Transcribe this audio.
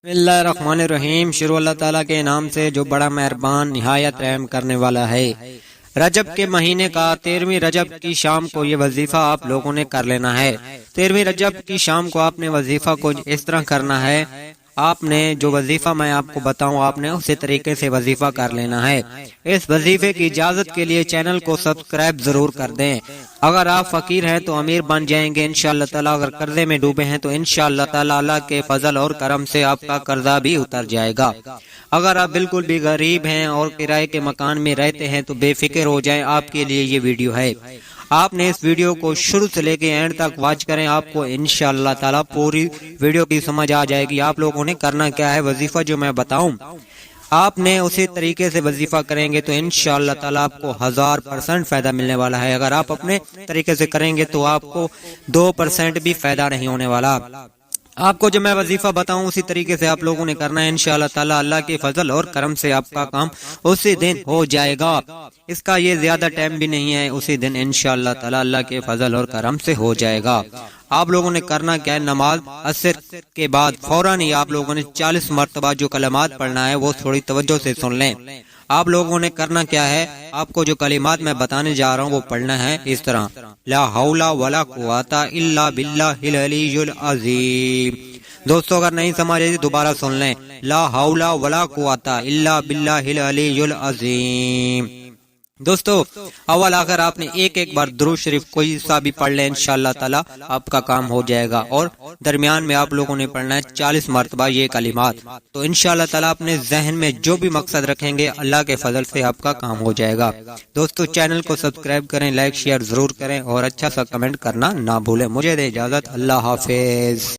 बिस्मिल्लाहिर्रहमानिर्रहीम। शुरू अल्लाह ताला के नाम से जो बड़ा मेहरबान निहायत रहम करने वाला है। रजब के महीने का 13वीं रजब की शाम को ये वजीफा आप लोगों ने कर लेना है। 13वीं रजब की शाम को आपने वजीफा को इस तरह करना है, आपने जो वजीफा मैं आपको बताऊं आपने उसी तरीके से वजीफा कर लेना है। इस वजीफे की इजाजत के लिए चैनल को सब्सक्राइब जरूर कर दें। अगर आप फकीर हैं तो अमीर बन जाएंगे इंशाअल्लाह ताला। अगर कर्जे में डूबे हैं तो इंशाअल्लाह ताला अल्लाह के फजल और करम से आपका कर्जा भी उतर जाएगा। अगर आप बिल्कुल भी गरीब हैं और किराए के मकान में रहते हैं तो बेफिक्र हो जाएं, आपके लिए ये वीडियो है। आपने इस वीडियो को शुरू से लेके एंड तक वॉच करें, आपको इंशाअल्लाह ताला पूरी वीडियो की समझ आ जाएगी। आप लोगों ने करना क्या है, वजीफा जो मैं बताऊं आपने उसी तरीके से वजीफा करेंगे तो इंशाअल्लाह ताला आपको 1000% फायदा मिलने वाला है। अगर आप अपने तरीके से करेंगे तो आपको 2% भी फायदा नहीं होने वाला। आपको जो मैं वजीफा बताऊं उसी तरीके से आप लोगों ने करना है। इंशाअल्लाह ताला अल्लाह के फजल और करम से आपका काम उसी दिन हो जाएगा। इसका ये ज्यादा टाइम भी नहीं है, उसी दिन इंशाअल्लाह ताला अल्लाह के फजल और करम से हो जाएगा। आप लोगों ने करना क्या है, नमाज असर के बाद फौरन ही आप लोगों ने 40 मरतबा जो कलमात पढ़ना है वो थोड़ी तवज्जो से सुन लें। आप लोगों ने करना क्या है, आपको जो कलिमात मैं बताने जा रहा हूँ वो पढ़ना है इस तरह, ला हौला वला कुव्वता इल्ला बिल्लाहिल अलीयुल अज़ीम। दोस्तों अगर नहीं समझ आए दोबारा सुन लें, ला हौला वला कुव्वता इल्ला बिल्लाहिल अलीयुल अज़ीम। दोस्तों अव्वल आखिर आपने एक बार दुरूद शरीफ कोई सा भी पढ़ लें, इंशाअल्लाह ताला आपका काम हो जाएगा। और दरमियान में आप लोगों ने पढ़ना है 40 मरतबा ये कलिमात। तो इंशाअल्लाह ताला अपने जहन में जो भी मकसद रखेंगे अल्लाह के फजल से आपका काम हो जाएगा। दोस्तों चैनल को सब्सक्राइब करें, लाइक शेयर जरूर करें और अच्छा सा कमेंट करना ना भूलें। मुझे दे इजाजत, अल्लाह हाफिज।